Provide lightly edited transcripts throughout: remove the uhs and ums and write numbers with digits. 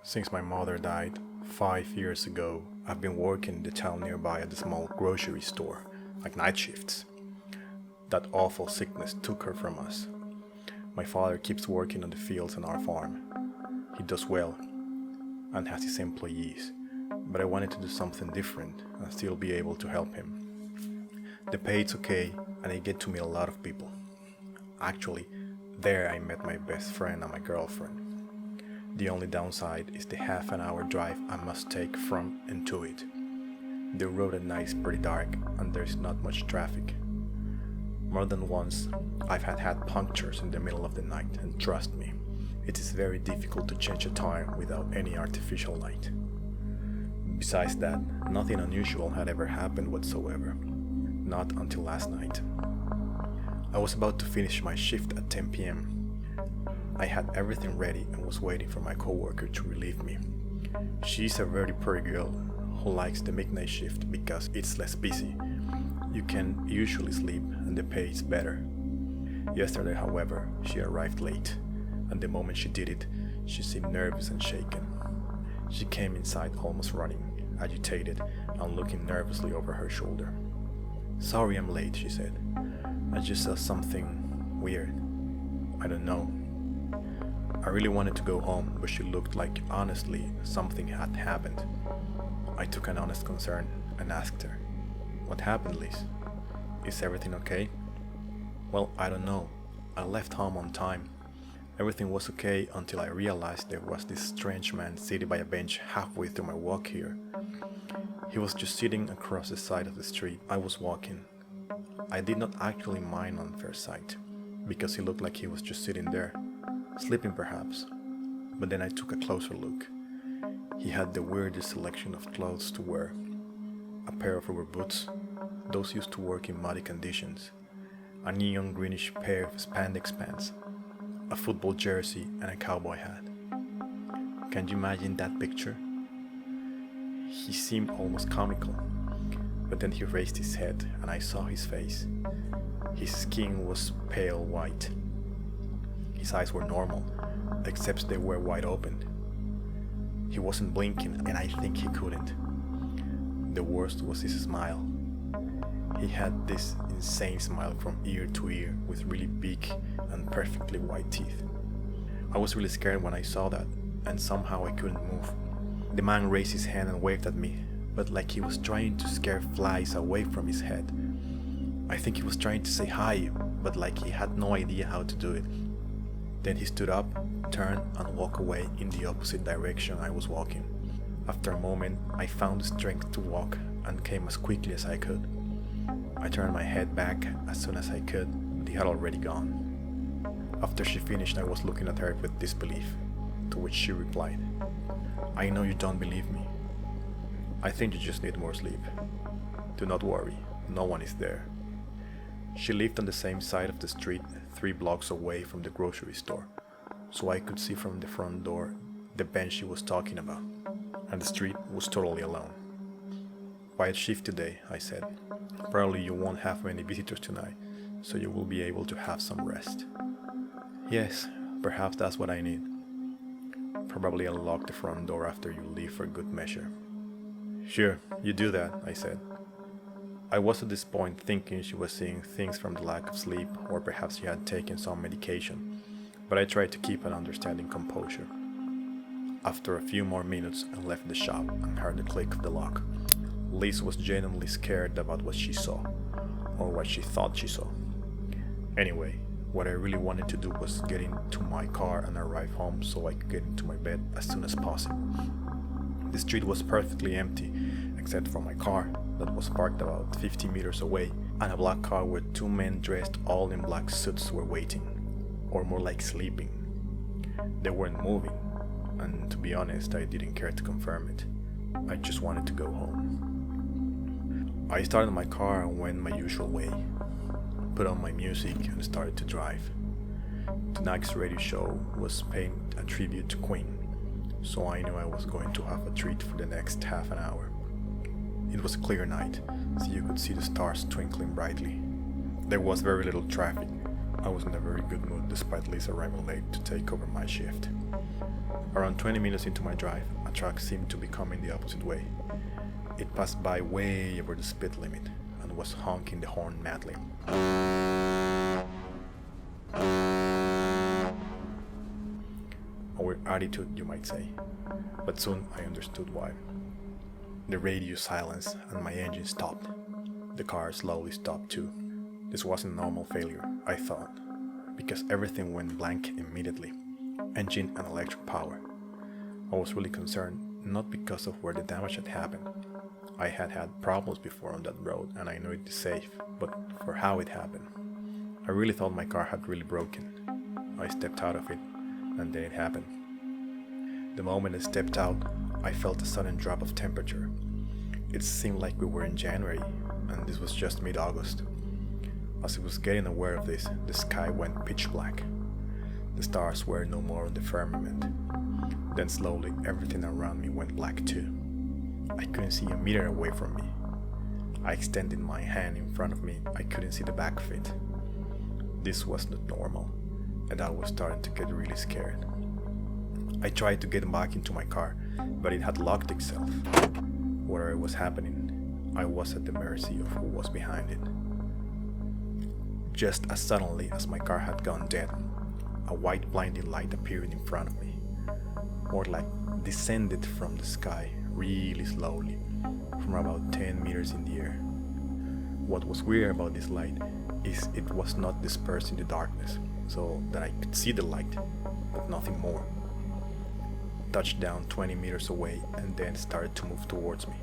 Since my mother died 5 years ago, I've been working in the town nearby at the small grocery store, like night shifts. That awful sickness took her from us. My father keeps working on the fields on our farm. He does well and has his employees, but I wanted to do something different and still be able to help him. The pay is okay and I get to meet a lot of people. Actually, there I met my best friend and my girlfriend. The only downside is the half an hour drive I must take from and to it. The road at night is pretty dark and there's not much traffic. More than once, I've had punctures in the middle of the night, and trust me, it is very difficult to change a tire without any artificial light. Besides that, nothing unusual had ever happened whatsoever. Not until last night. I was about to finish my shift at 10 p.m. I had everything ready and was waiting for my coworker to relieve me. She's a very pretty girl who likes the midnight shift because it's less busy. You can usually sleep and the pay is better. Yesterday, however, she arrived late, and the moment she did it, she seemed nervous and shaken. She came inside almost running, agitated and looking nervously over her shoulder. "Sorry I'm late," she said. "I just saw something weird. I don't know." I really wanted to go home, but she looked like honestly something had happened. I took an honest concern and asked her, "What happened, Liz? Is everything okay?" "Well, I don't know. I left home on time. Everything was okay until I realized there was this strange man sitting by a bench halfway through my walk here. He was just sitting across the side of the street I was walking. I did not actually mind on first sight, because he looked like he was just sitting there, sleeping perhaps. But then I took a closer look. He had the weirdest selection of clothes to wear. A pair of rubber boots, those used to work in muddy conditions, a neon greenish pair of spandex pants, a football jersey and a cowboy hat. Can you imagine that picture? He seemed almost comical, but then he raised his head and I saw his face. His skin was pale white. His eyes were normal, except they were wide open. He wasn't blinking and I think he couldn't. The worst was his smile. He had this insane smile from ear to ear with really big and perfectly white teeth. I was really scared when I saw that, and somehow I couldn't move. The man raised his hand and waved at me, but like he was trying to scare flies away from his head. I think he was trying to say hi, but like he had no idea how to do it. Then he stood up, turned and walked away in the opposite direction I was walking. After a moment, I found the strength to walk and came as quickly as I could. I turned my head back as soon as I could, but he had already gone. After she finished, I was looking at her with disbelief, to which she replied, "I know you don't believe me. I think you just need more sleep. Do not worry, no one is there." She lived on the same side of the street, 3 blocks away from the grocery store, so I could see from the front door the bench she was talking about, and the street was totally alone. "Quiet shift today," I said. "Probably you won't have many visitors tonight, so you will be able to have some rest." "Yes, perhaps that's what I need. Probably I'll lock the front door after you leave for good measure." "Sure, you do that," I said. I was at this point thinking she was seeing things from the lack of sleep, or perhaps she had taken some medication, but I tried to keep an understanding composure. After a few more minutes, I left the shop and heard the click of the lock. Liz was genuinely scared about what she saw, or what she thought she saw. Anyway, what I really wanted to do was get into my car and arrive home so I could get into my bed as soon as possible. The street was perfectly empty, except for my car that was parked about 50 meters away, and a black car where 2 men dressed all in black suits were waiting, or more like sleeping. They weren't moving, and to be honest, I didn't care to confirm it. I just wanted to go home. I started my car and went my usual way, put on my music and started to drive. Tonight's radio show was paying a tribute to Queen, so I knew I was going to have a treat for the next half an hour. It was a clear night, so you could see the stars twinkling brightly. There was very little traffic, I was in a very good mood despite Liz arriving late to take over my shift. Around 20 minutes into my drive, a truck seemed to be coming the opposite way. It passed by way over the speed limit and was honking the horn madly. A weird attitude, you might say, but soon I understood why. The radio silenced and my engine stopped. The car slowly stopped too. This wasn't a normal failure, I thought, because everything went blank immediately, engine and electric power. I was really concerned, not because of where the damage had happened. I had had problems before on that road and I knew it is safe, but for how it happened. I really thought my car had really broken. I stepped out of it, and then it happened. The moment I stepped out, I felt a sudden drop of temperature. It seemed like we were in January, and this was just mid-August. As I was getting aware of this, the sky went pitch black. The stars were no more on the firmament. Then slowly, everything around me went black too. I couldn't see a meter away from me. I extended my hand in front of me. I couldn't see the back of it. This was not normal, and I was starting to get really scared. I tried to get back into my car, but it had locked itself. Whatever was happening, I was at the mercy of who was behind it. Just as suddenly as my car had gone dead, a white blinding light appeared in front of me, more like descended from the sky really slowly, from about 10 meters in the air. What was weird about this light is it was not dispersed in the darkness, so that I could see the light, but nothing more. Touched down 20 meters away and then started to move towards me.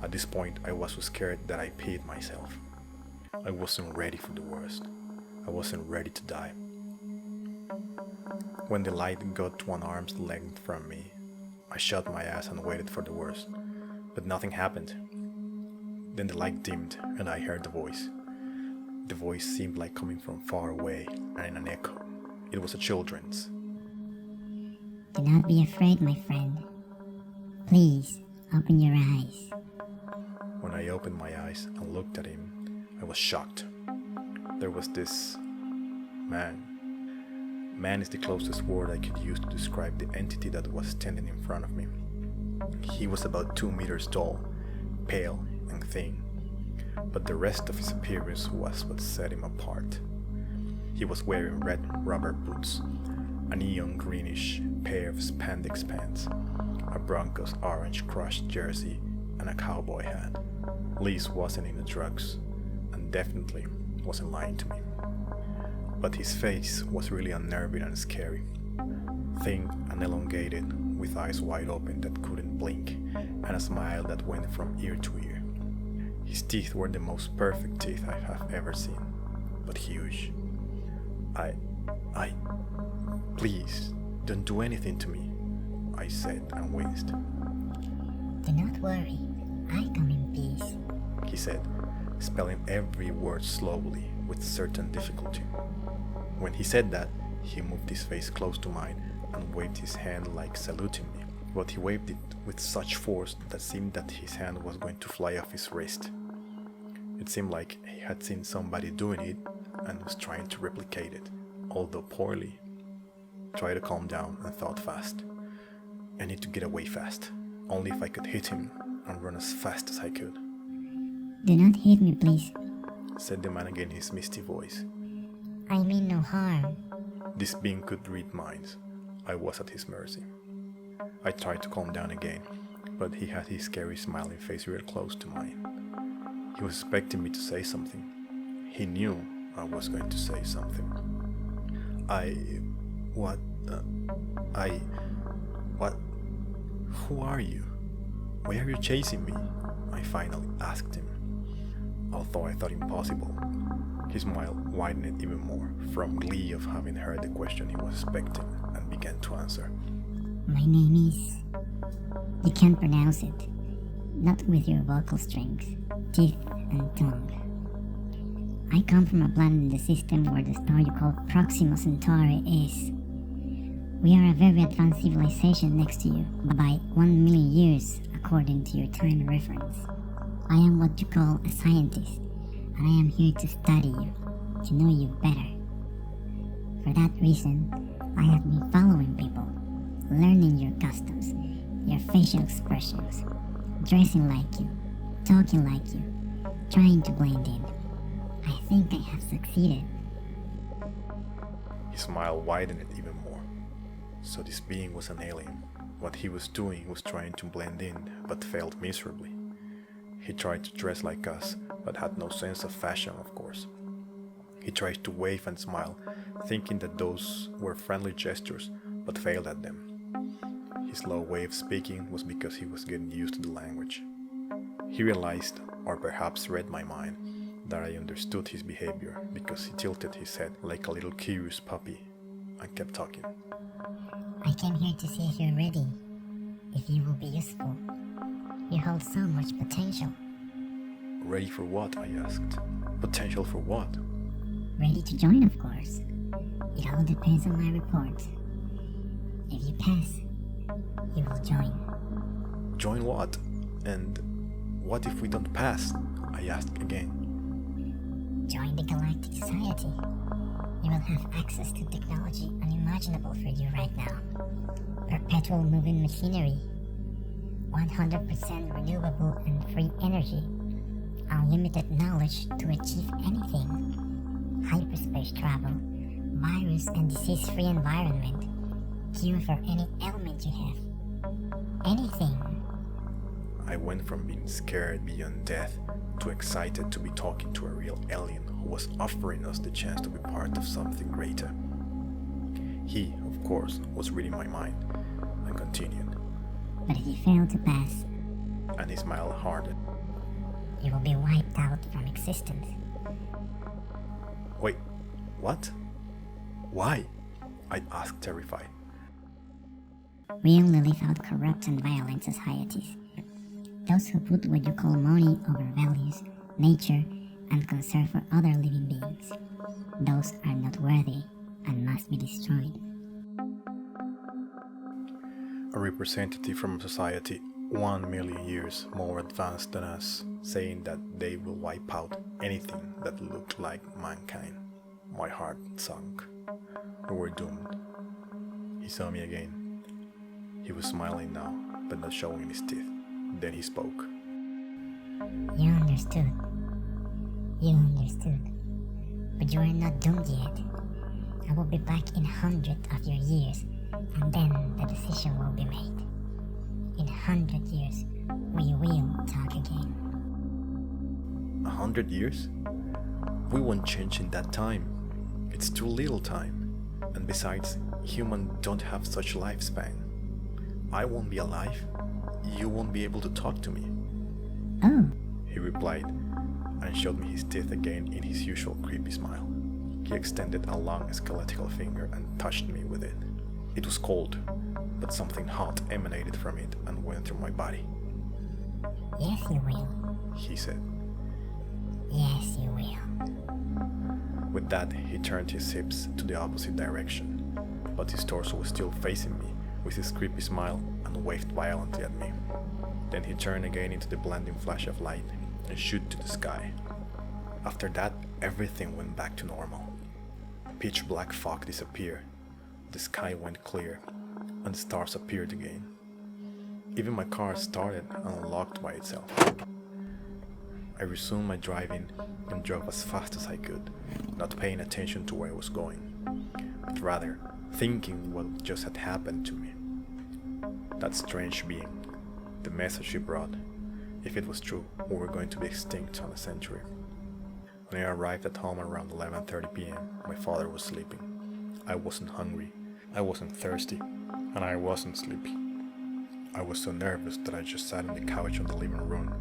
At this point, I was so scared that I peed myself. I wasn't ready for the worst. I wasn't ready to die. When the light got to an arm's length from me, I shut my ass and waited for the worst, but nothing happened. Then the light dimmed and I heard the voice. The voice seemed like coming from far away and in an echo. It was a children's. Do not be afraid, my friend. Please, open your eyes. When I opened my eyes and looked at him, I was shocked. There was this man. Man is the closest word I could use to describe the entity that was standing in front of me. He was about 2 meters tall, pale and thin, but the rest of his appearance was what set him apart. He was wearing red rubber boots, a neon greenish pair of spandex pants, a Broncos orange crushed jersey, and a cowboy hat. Liz wasn't into drugs, and definitely wasn't lying to me. But his face was really unnerving and scary. Thin and elongated, with eyes wide open that couldn't blink, and a smile that went from ear to ear. His teeth were the most perfect teeth I have ever seen, but huge. Please, don't do anything to me, I said and winced. Do not worry, I come in peace, he said, spelling every word slowly with certain difficulty. When he said that, he moved his face close to mine and waved his hand like saluting me, but he waved it with such force that seemed that his hand was going to fly off his wrist. It seemed like he had seen somebody doing it and was trying to replicate it, although poorly. Tried to calm down and thought fast. I need to get away fast, only if I could hit him and run as fast as I could. Do not hit me, please. Said the man again in his misty voice. I mean no harm. This being could read minds. I was at his mercy. I tried to calm down again, but he had his scary smiling face real close to mine. He was expecting me to say something. He knew I was going to say something. Who are you? Why are you chasing me? I finally asked him. Although I thought impossible, his smile widened even more from glee of having heard the question he was expecting and began to answer. My name is... You can't pronounce it. Not with your vocal strings, teeth and tongue. I come from a planet in the system where the star you call Proxima Centauri is. We are a very advanced civilization next to you, by 1 million years according to your time reference. I am what you call a scientist, and I am here to study you, to know you better. For that reason, I have been following people, learning your customs, your facial expressions, dressing like you, talking like you, trying to blend in. I think I have succeeded. His smile widened even more. So this being was an alien. What he was doing was trying to blend in, but failed miserably. He tried to dress like us, but had no sense of fashion, of course. He tried to wave and smile, thinking that those were friendly gestures, but failed at them. His slow way of speaking was because he was getting used to the language. He realized, or perhaps read my mind, that I understood his behavior because he tilted his head like a little curious puppy and kept talking. I came here to see if you're ready, if you will be useful. You hold so much potential. Ready for what? I asked. Potential for what? Ready to join, of course. It all depends on my report. If you pass, you will join. Join what? And what if we don't pass? I asked again. Join the Galactic Society. You will have access to technology unimaginable for you right now. Perpetual moving machinery, 100% renewable and free energy, unlimited knowledge to achieve anything, hyperspace travel, virus and disease-free environment, cure for any ailment you have. Anything. I went from being scared beyond death to excited to be talking to a real alien who was offering us the chance to be part of something greater. He, of course, was reading my mind and continued. But if you fail to pass, And his smile hardened. you will be wiped out from existence. Wait, what? Why? I asked, terrified. We only live out corrupt and violent societies. Those who put what you call money over values, nature, and concern for other living beings. Those are not worthy and must be destroyed. A representative from a society 1 million years more advanced than us, saying that they will wipe out anything that looked like mankind. My heart sunk. We were doomed. He saw me again. He was smiling now, but not showing his teeth. Then he spoke. You understood. You understood. But you are not doomed yet. I will be back in 100 of your years, and then the decision will be made. In 100 years, we will talk again. 100 years? We won't change in that time. It's too little time. And besides, humans don't have such lifespan. I won't be alive. You won't be able to talk to me. Oh, He replied and showed me his teeth again in his usual creepy smile. He extended a long skeletal finger and touched me with it. It was cold, but something hot emanated from it and went through my body. yes you will. He said. Yes you will. With that, he turned his hips to the opposite direction, but his torso was still facing me with his creepy smile and waved violently at me. Then he turned again into the blinding flash of light and shot to the sky. After that, everything went back to normal. Pitch black fog disappeared, the sky went clear, and the stars appeared again. Even my car started and unlocked by itself. I resumed my driving and drove as fast as I could, not paying attention to where I was going, but rather thinking what just had happened to me. That strange being, the message she brought, if it was true, we were going to be extinct on a century. When I arrived at home around 11:30 p.m., my father was sleeping. I wasn't hungry, I wasn't thirsty, and I wasn't sleepy. I was so nervous that I just sat on the couch in the living room,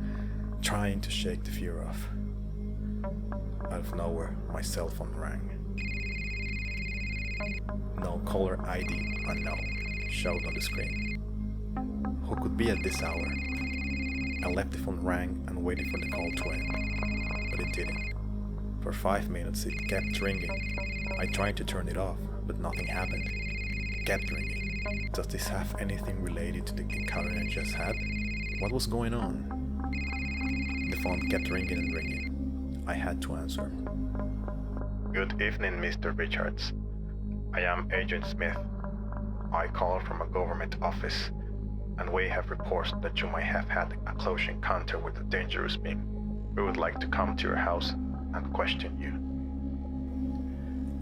trying to shake the fear off. Out of nowhere, my cell phone rang. No caller ID unknown showed on the screen. Who could be at this hour? I left the phone rang and waited for the call to end, but it didn't. For 5 minutes it kept ringing. I tried to turn it off, but nothing happened. It kept ringing. Does this have anything related to the encounter I just had? What was going on? The phone kept ringing and ringing. I had to answer. Good evening, Mr. Richards. I am Agent Smith. I call from a government office, and we have reports that you might have had a close encounter with a dangerous being. We would like to come to your house and question you.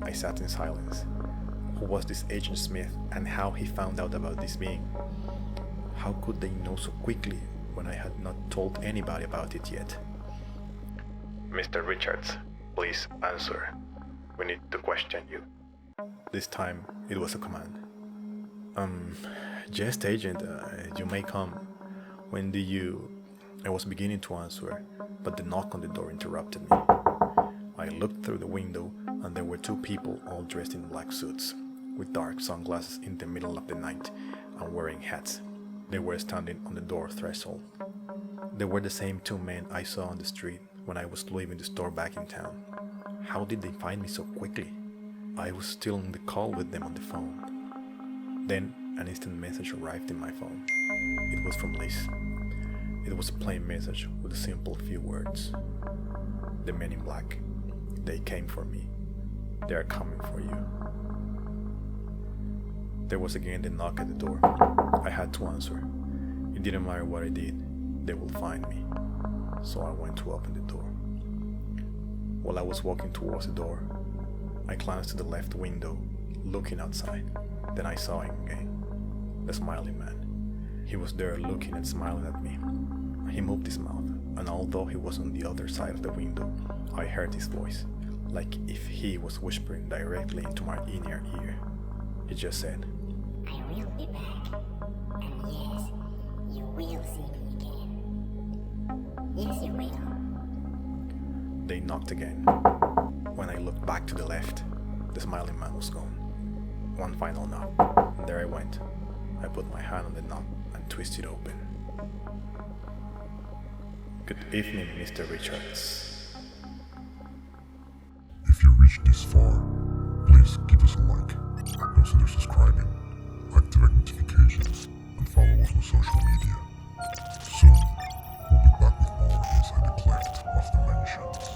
I sat in silence. Who was this Agent Smith and how he found out about this being? How could they know so quickly when I had not told anybody about it yet? Mr. Richards, please answer. We need to question you. This time it was a command. Just agent, you may come. When do you... I was beginning to answer, but the knock on the door interrupted me. I looked through the window and there were two people all dressed in black suits, with dark sunglasses in the middle of the night and wearing hats. They were standing on the door threshold. They were the same two men I saw on the street when I was leaving the store back in town. How did they find me so quickly? I was still on the call with them on the phone. Then an instant message arrived in my phone. It was from Liz. It was a plain message with a simple few words. The men in black. They came for me. They are coming for you. There was again the knock at the door. I had to answer. It didn't matter what I did, they will find me. So I went to open the door. While I was walking towards the door, I glanced to the left window, looking outside. Then I saw him again. The smiling man. He was there looking and smiling at me. He moved his mouth, and although he was on the other side of the window, I heard his voice, like if he was whispering directly into my inner ear. He just said, I will be back. And yes, you will see me again. Yes, you will. They knocked again. When I looked back to the left, the smiling man was gone. One final knock, and there I went. I put my hand on the knob and twisted open. Good evening, Mr. Richards. If you reached this far, please give us a like, consider subscribing, activate notifications, and follow us on social media. Soon, we'll be back with more inside the cleft of dimensions.